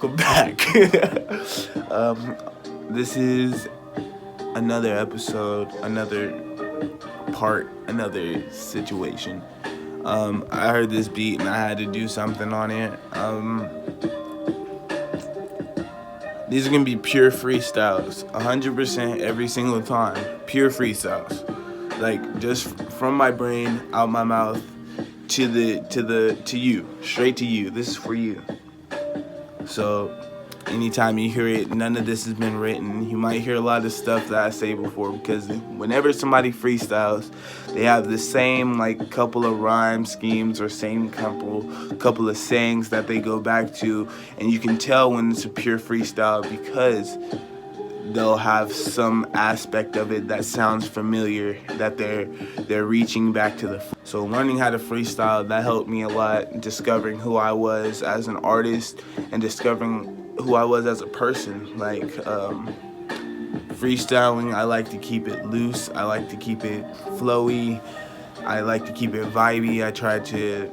welcome back. This is another episode, another part, another situation. I heard this beat and I had to do something on it. These are gonna be pure freestyles, 100% every single time. Pure freestyles, like just from my brain, out my mouth, to you, straight to you. This is for you. So anytime you hear it, none of this has been written. You might hear a lot of stuff that I say before, because whenever somebody freestyles, they have the same like couple of rhyme schemes or same couple of sayings that they go back to, and you can tell when it's a pure freestyle because they'll have some aspect of it that sounds familiar, that they're reaching back to the. So learning how to freestyle, that helped me a lot, discovering who I was as an artist and discovering who I was as a person. Like freestyling, I like to keep it loose, I like to keep it flowy, I like to keep it vibey. I try to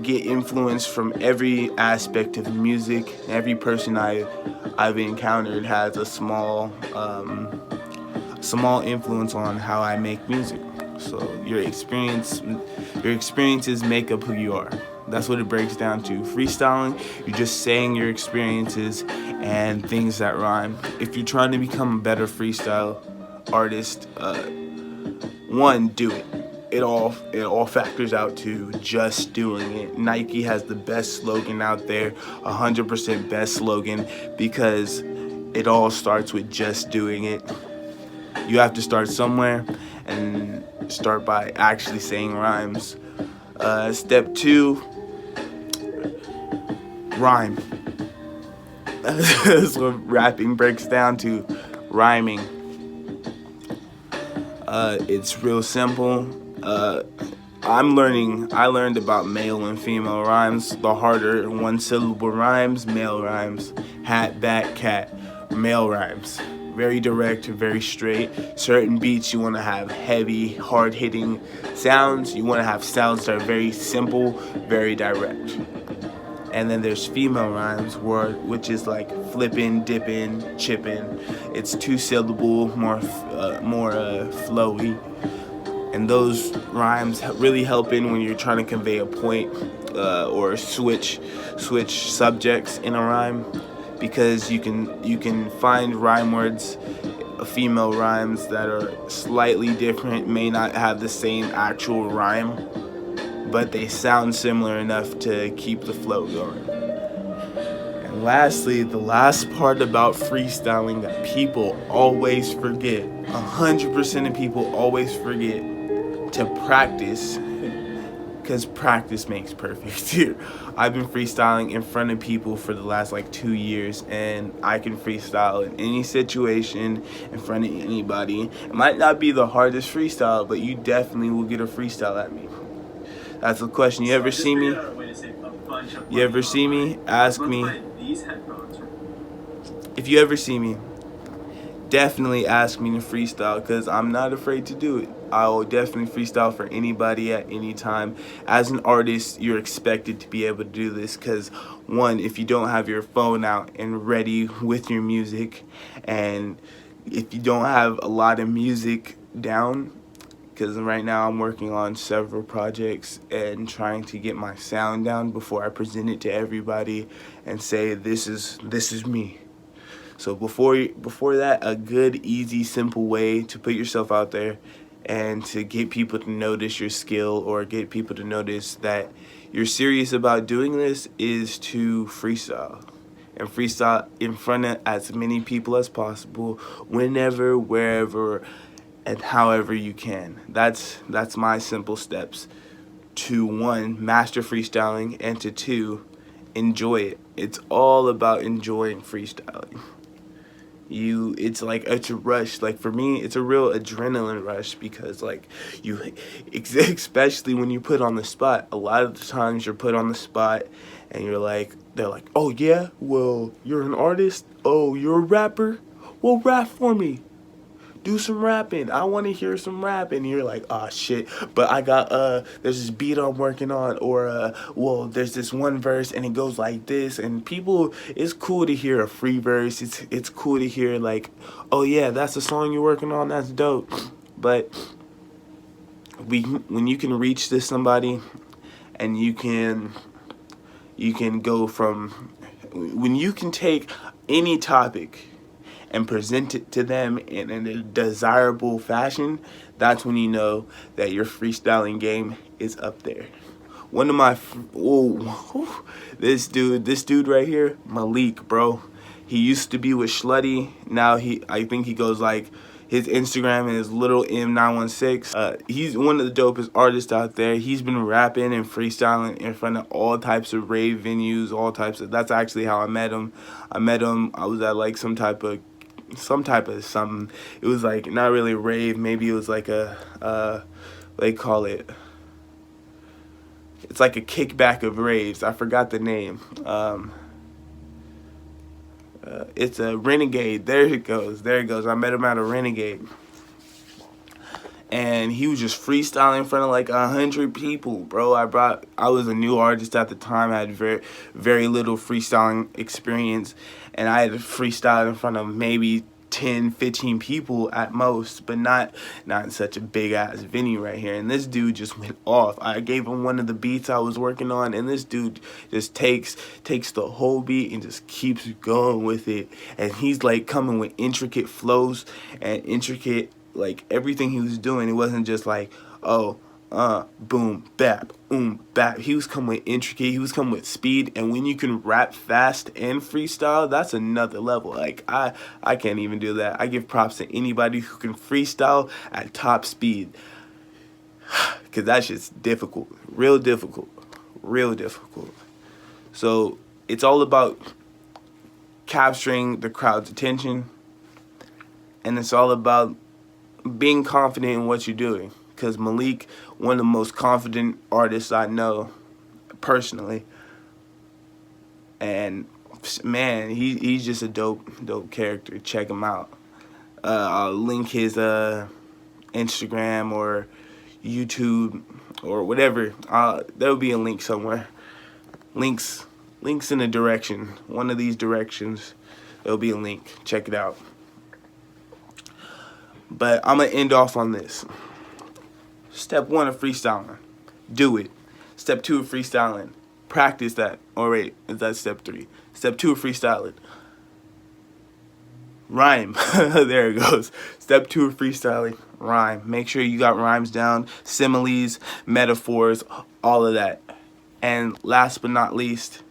get influence from every aspect of music. Every person I've encountered has a small influence on how I make music. So your experiences make up who you are. That's what it breaks down to. Freestyling, you're just saying your experiences and things that rhyme. If you're trying to become a better freestyle artist, one, do it. It all factors out to just doing it. Nike has the best slogan out there, 100% best slogan, because it all starts with just doing it. You have to start somewhere and start by actually saying rhymes. Step 2, rhyme. That's what rapping breaks down to, rhyming. It's real simple. I learned about male and female rhymes. The harder one-syllable rhymes, male rhymes. Hat, bat, cat, male rhymes. Very direct, very straight. Certain beats you want to have heavy, hard-hitting sounds. You want to have sounds that are very simple, very direct. And then there's female rhymes, which is like flipping, dipping, chipping. It's 2-syllable, more flowy. And those rhymes really help in when you're trying to convey a point or switch subjects in a rhyme, because you can find rhyme words, female rhymes that are slightly different, may not have the same actual rhyme, but they sound similar enough to keep the flow going. And lastly, the last part about freestyling that people always forget, 100% of people always forget, to practice, because practice makes perfect. I've been freestyling in front of people for the last 2 years, and I can freestyle in any situation in front of anybody. It might not be the hardest freestyle, but you definitely will get a freestyle at me. That's the question. You ever see me? Ask me. If you ever see me, definitely ask me to freestyle, because I'm not afraid to do it. I will definitely freestyle for anybody at any time. As an artist, you're expected to be able to do this, because one, if you don't have your phone out and ready with your music, and if you don't have a lot of music down, because right now I'm working on several projects and trying to get my sound down before I present it to everybody and say this is me. So before that, a good, easy, simple way to put yourself out there and to get people to notice your skill, or get people to notice that you're serious about doing this, is to freestyle. And freestyle in front of as many people as possible, whenever, wherever, and however you can. That's my simple steps to, 1, master freestyling, and to 2, enjoy it. It's all about enjoying freestyling. It's a rush. Like for me, it's a real adrenaline rush, because especially when you put on the spot. A lot of the times you're put on the spot and they're like, oh yeah, well, you're an artist? Oh, you're a rapper? Well, rap for me. do some rapping. I want to hear some rapping. And you're like, oh shit, but I got there's this beat I'm working on, or well, there's this one verse and it goes like this, and people, it's cool to hear a free verse. It's cool to hear like, oh yeah, that's the song you're working on. That's dope. But when you can reach to somebody, and you can go from, when you can take any topic and present it to them in a desirable fashion, that's when you know that your freestyling game is up there. One of my, this dude right here, Malik, bro. He used to be with Slutty. Now I think he goes like, his Instagram is Little M916. He's one of the dopest artists out there. He's been rapping and freestyling in front of all types of rave venues, all types of. That's actually how I met him. I was at like some type of something. It was like not really a rave. Maybe it was like they call it. It's like a kickback of raves. I forgot the name. It's a Renegade. There it goes. There it goes. I met him at a Renegade. And he was just freestyling in front of like 100 people, bro. I was a new artist at the time. I had very little freestyling experience. And I had to freestyle in front of maybe 10, 15 people at most, but not in such a big ass venue right here. And this dude just went off. I gave him one of the beats I was working on, and this dude just takes the whole beat and just keeps going with it. And he's like coming with intricate flows and intricate, like everything he was doing. It wasn't just like, oh, boom, bap, bap. He was coming with intricate, he was coming with speed, and when you can rap fast and freestyle, that's another level. Like, I can't even do that. I give props to anybody who can freestyle at top speed, because that shit's difficult, real difficult. So, it's all about capturing the crowd's attention, and it's all about being confident in what you're doing. Because Malik, one of the most confident artists I know personally, and man, he's just a dope character. Check him out. I'll link his Instagram or YouTube or whatever. There'll be a link somewhere. Links in a direction. One of these directions, there'll be a link. Check it out. But I'm gonna end off on this. Step 1 of freestyling, do it. Step 2 of freestyling, practice that. Or wait, is that step 3? Step 2 of freestyling, rhyme. There it goes. Step 2 of freestyling, rhyme. Make sure you got rhymes down, similes, metaphors, all of that. And last but not least,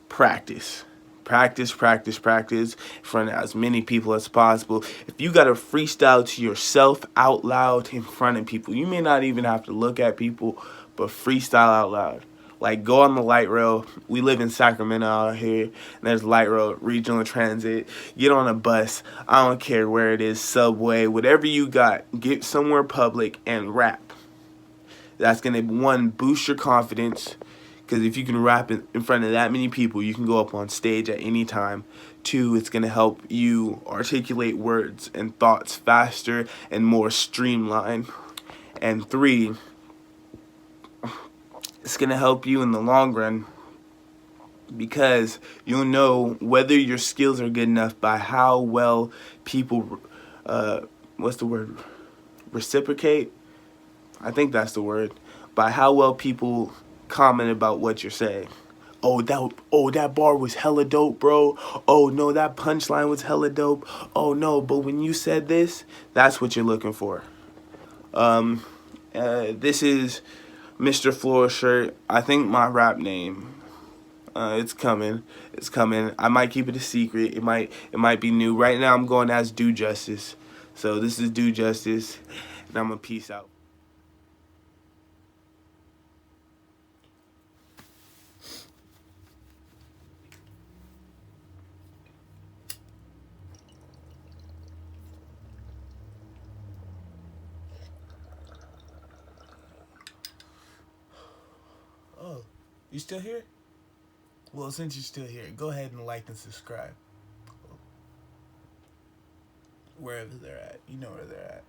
practice. Practice in front of as many people as possible. If you got to freestyle to yourself out loud in front of people, you may not even have to look at people, but freestyle out loud. Like, go on the light rail. We live in Sacramento out here, and there's light rail, regional transit. Get on a bus. I don't care where it is, subway, whatever you got. Get somewhere public and rap. That's going to, one, boost your confidence. Because if you can rap in front of that many people, you can go up on stage at any time. 2, it's going to help you articulate words and thoughts faster and more streamlined. And 3, it's going to help you in the long run, because you'll know whether your skills are good enough by how well people, what's the word, reciprocate? I think that's the word. By how well people comment about what you're saying. Oh, that bar was hella dope, bro. Oh no, that punchline was hella dope. Oh no, but when you said this, that's what you're looking for. This is Mr. Floor Shirt. I think my rap name. It's coming. I might keep it a secret. It might be new. Right now I'm going as Do Justice. So this is Do Justice, and I'm gonna peace out. Oh, you still here? Well, since you're still here, go ahead and like and subscribe. wherever they're at. You know where they're at.